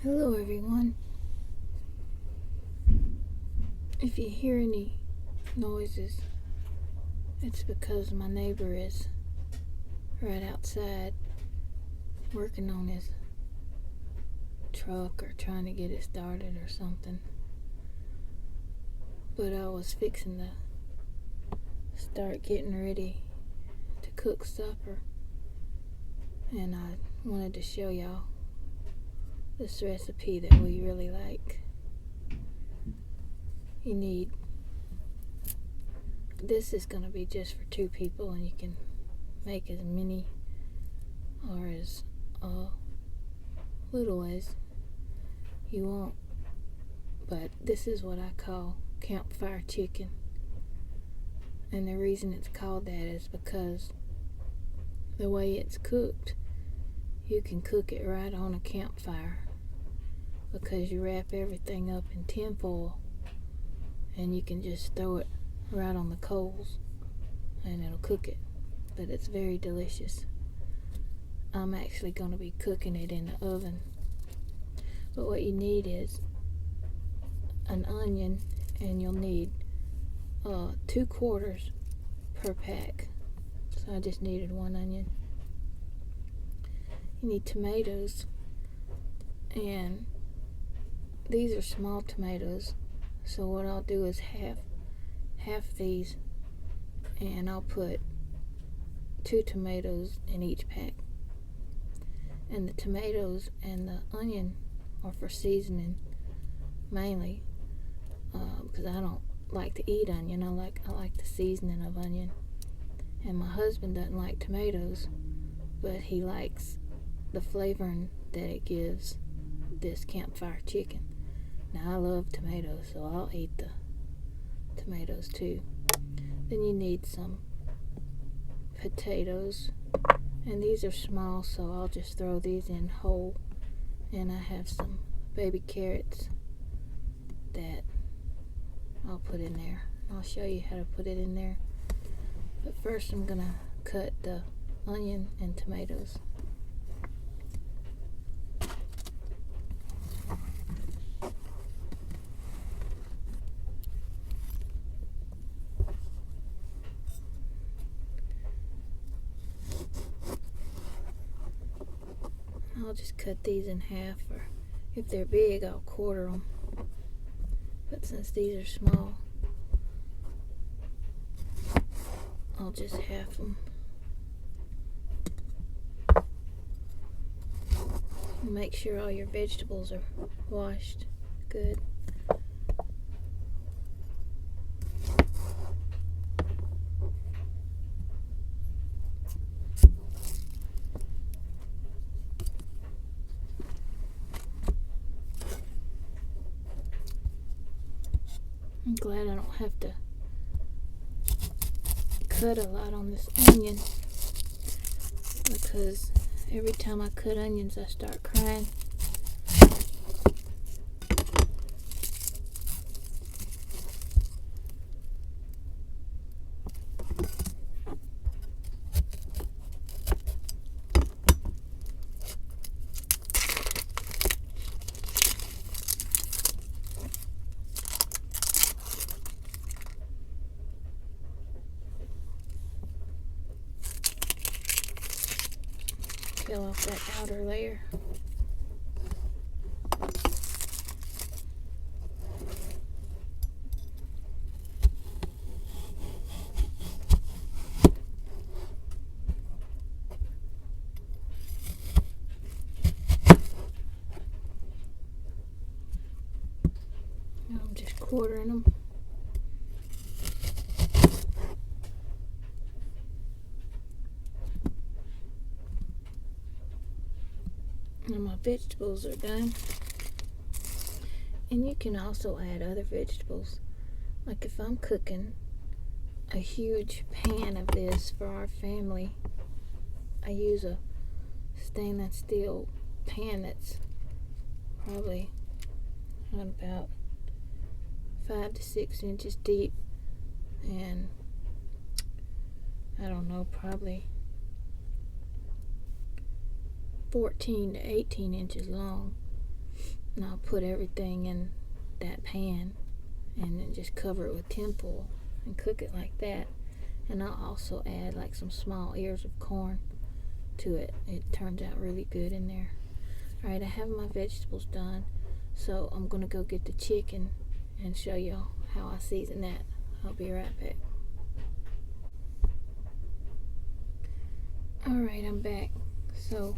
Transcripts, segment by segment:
Hello everyone. If you hear any noises, it's because my neighbor is right outside working on his truck or trying to get it started or something. But I was fixing to start getting ready to cook supper, and I wanted to show y'all this recipe that we really like. This is going to be just for 2 people, and you can make as many or as little as you want. But this is what I call campfire chicken. And the reason it's called that is because the way it's cooked, you can cook it right on a campfire, because you wrap everything up in tinfoil and you can just throw it right on the coals and it'll cook it. But it's very delicious. I'm actually going to be cooking it in the oven. But what you need is an onion, and you'll need 2 quarters per pack. So I just needed 1 onion. You need tomatoes, and these are small tomatoes, so what I'll do is half these, and I'll put 2 tomatoes in each pack. And the tomatoes and the onion are for seasoning mainly, because I don't like to eat onion. I like the seasoning of onion. And my husband doesn't like tomatoes, but he likes the flavoring that it gives this campfire chicken. Now I love tomatoes, so I'll eat the tomatoes too. Then you need some potatoes, and these are small, so I'll just throw these in whole. And I have some baby carrots that I'll put in there. I'll show you how to put it in there. But first I'm gonna cut the onion and tomatoes. I'll just cut these in half, or if they're big, I'll quarter them. But since these are small, I'll just half them. Make sure all your vegetables are washed good. I'm glad I don't have to cut a lot on this onion, because every time I cut onions I start crying. Peel off that outer layer. Now I'm just quartering them. And my vegetables are done. And you can also add other vegetables. Like if I'm cooking a huge pan of this for our family, I use a stainless steel pan that's probably about 5 to 6 inches deep, and I don't know, probably 14 to 18 inches long. And I'll put everything in that pan and then just cover it with tinfoil and cook it like that. And I'll also add like some small ears of corn to it. It turns out really good in there. Alright, I have my vegetables done, so I'm gonna go get the chicken and show y'all how I season that. I'll be right back. Alright, I'm back. So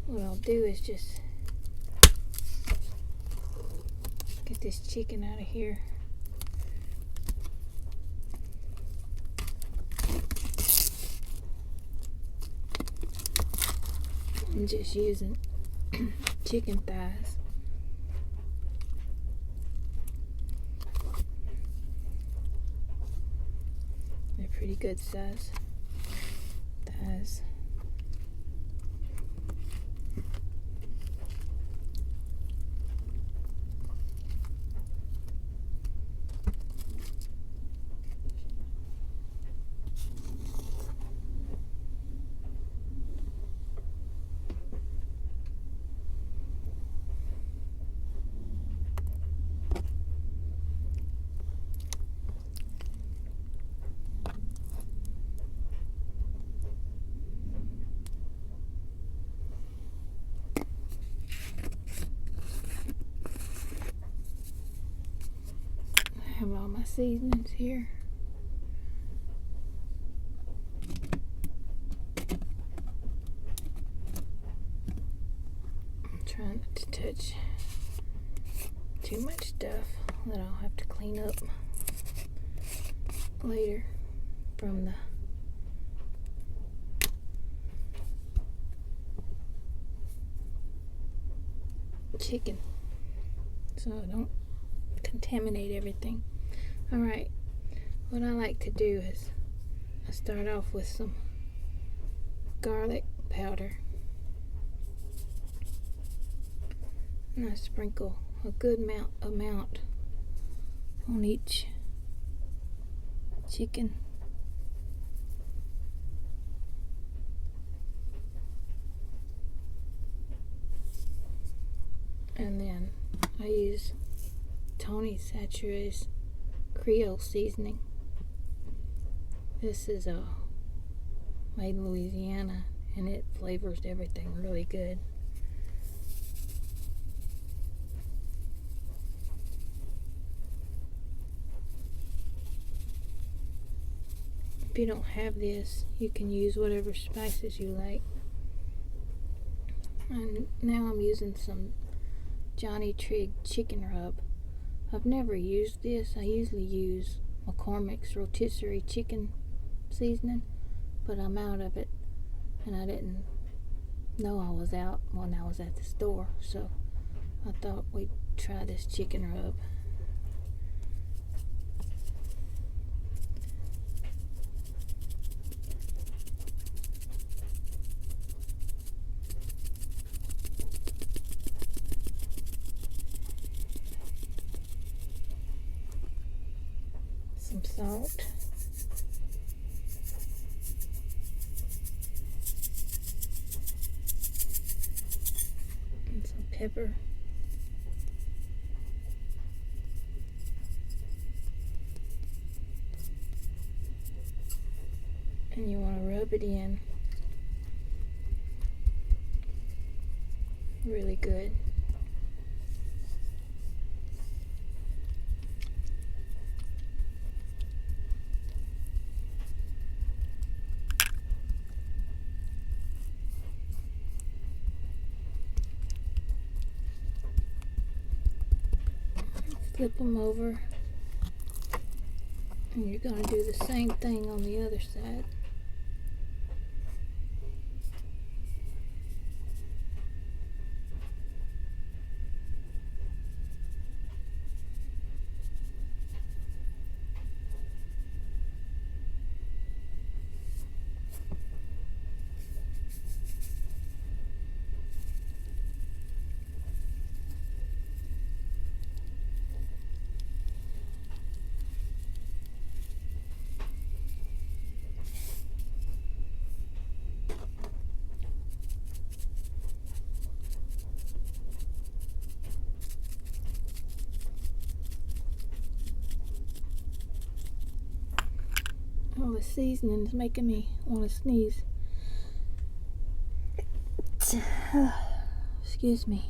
what I'll do is just get this chicken out of here. I'm just using chicken thighs. They're pretty good size thighs. I have all my seasonings here. I'm trying not to touch too much stuff that I'll have to clean up later from the chicken, so I don't contaminate everything. Alright, what I like to do is I start off with some garlic powder, and I sprinkle a good amount on each chicken. And then I use Tony Chachet's Creole seasoning. This is made in Louisiana, and it flavors everything really good. If you don't have this, you can use whatever spices you like. And now I'm using some Johnny Trigg chicken rub. I've never used this. I usually use McCormick's rotisserie chicken seasoning, but I'm out of it, and I didn't know I was out when I was at the store, so I thought we'd try this chicken rub. Some salt, and some pepper, and you want to rub it in really good. Flip them over, and you're going to do the same thing on the other side. seasoning is making me want to sneeze. Excuse me.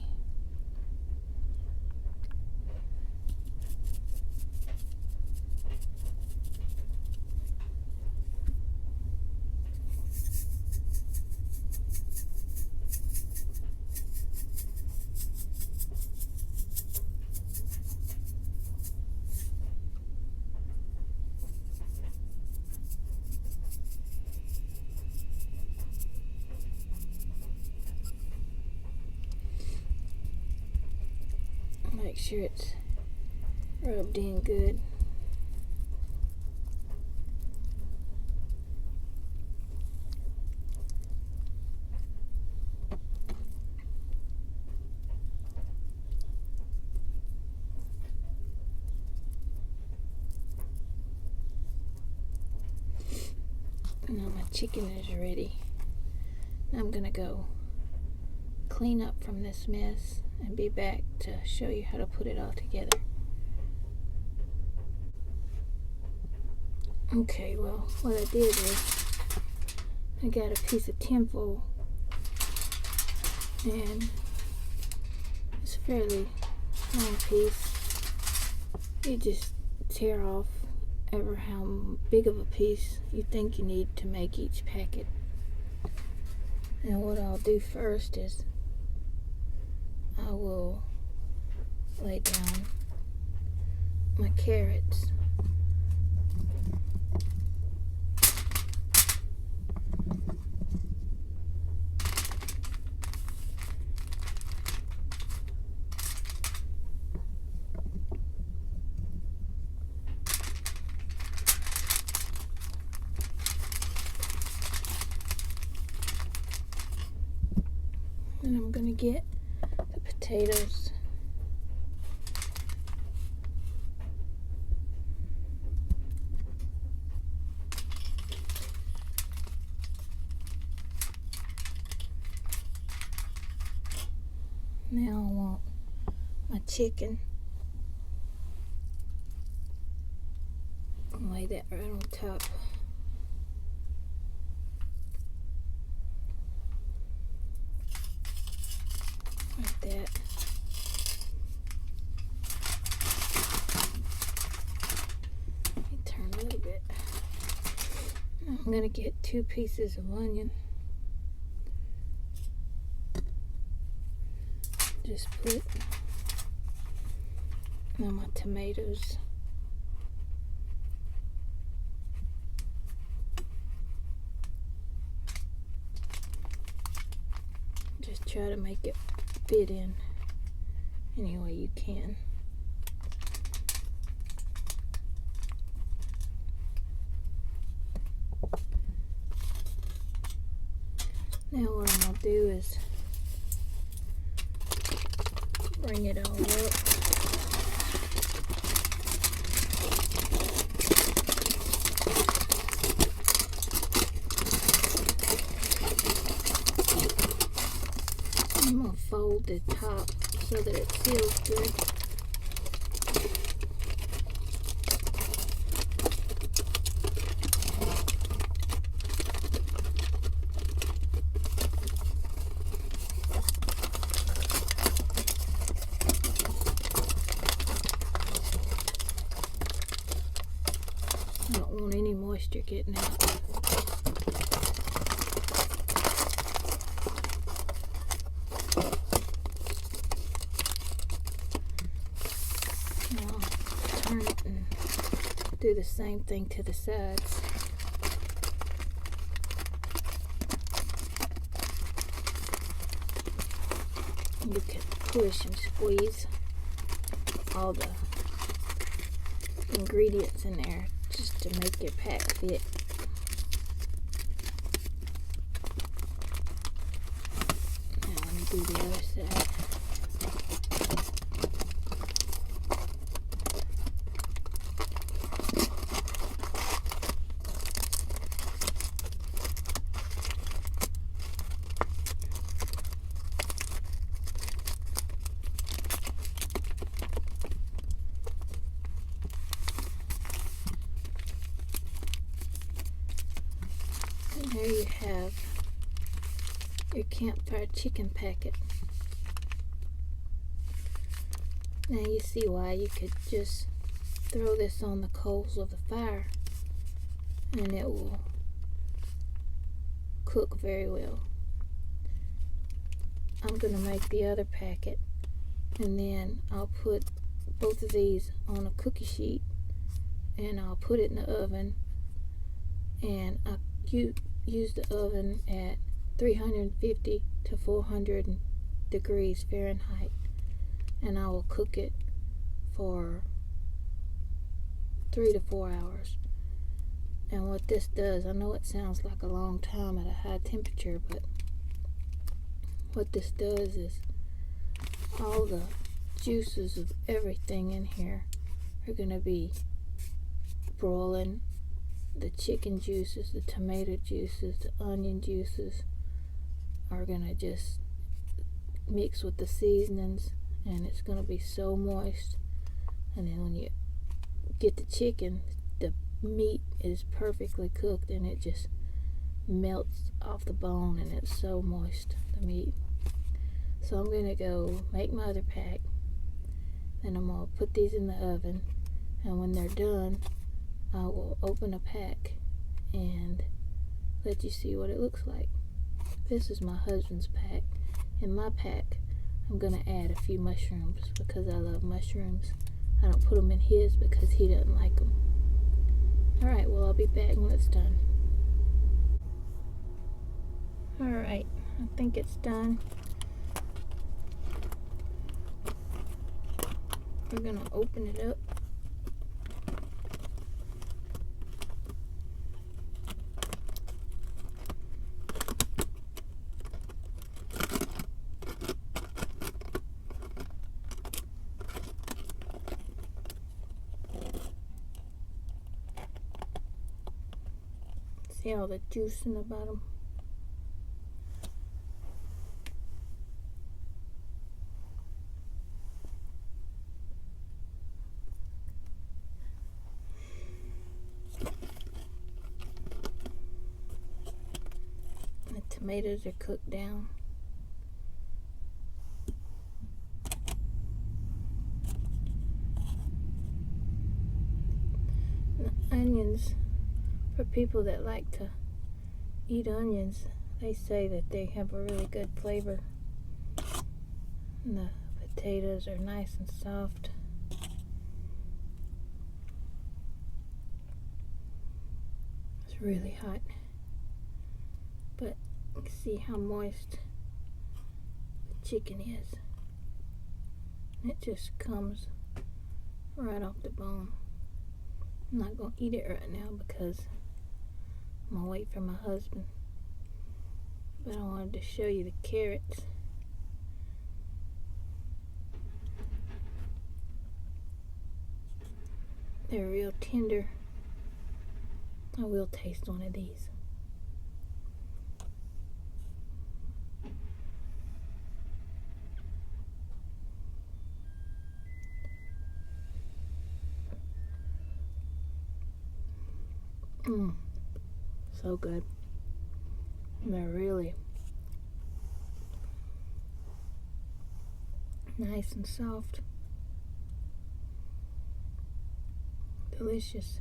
Make sure it's rubbed in good. Now my chicken is ready. Now I'm gonna go clean up from this mess and be back to show you how to put it all together. Okay, well, what I did was I got a piece of tinfoil, and it's a fairly long piece. You just tear off ever how big of a piece you think you need to make each packet. And what I'll do first is I will lay down my carrots. And I'm gonna get the potatoes. Now I want my chicken. I'll lay that right on top. Like that. Let me turn a little bit. I'm gonna get 2 pieces of onion. Just put on my tomatoes. Just try to make it fit in any way you can. Now what I'm gonna do is bring it all up. I'm gonna fold the top so that it seals good. I don't want any moisture getting out. Now I'll turn it and do the same thing to the sides. You can push and squeeze all the ingredients in there just to make your pack fit. Now let me do the other side. your campfire chicken packet. Now you see why you could just throw this on the coals of the fire and it will cook very well. I'm going to make the other packet, and then I'll put both of these on a cookie sheet and I'll put it in the oven, and I use the oven at 350 to 400 degrees Fahrenheit, and I will cook it for 3 to 4 hours. And what this does, I know it sounds like a long time at a high temperature, but what this does is all the juices of everything in here are going to be broiling. The chicken juices, the tomato juices, the onion juices are going to just mix with the seasonings, and it's going to be so moist. And then when you get the chicken, the meat is perfectly cooked and it just melts off the bone, and it's so moist, the meat. So I'm going to go make my other pack, then I'm going to put these in the oven, and when they're done I will open a pack and let you see what it looks like. This is my husband's pack. In my pack I'm going to add a few mushrooms because I love mushrooms. I don't put them in his because he doesn't like them. Alright, well, I'll be back when it's done. Alright, I think it's done. We're going to open it up. See all the juice in the bottom? The tomatoes are cooked down. The onions, for people that like to eat onions, they say that they have a really good flavor. And the potatoes are nice and soft. It's really hot, but you can see how moist the chicken is. It just comes right off the bone. I'm not going to eat it right now because I'm going to wait for my husband. But I wanted to show you the carrots. They're real tender. I will taste one of these. So good. And they're really nice and soft. Delicious.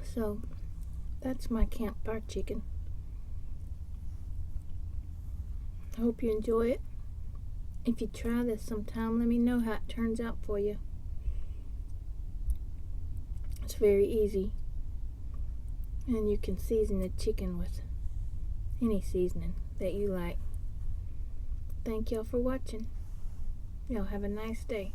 So that's my campfire chicken. I hope you enjoy it. If you try this sometime, let me know how it turns out for you. It's very easy, and you can season the chicken with any seasoning that you like. Thank y'all for watching. Y'all have a nice day.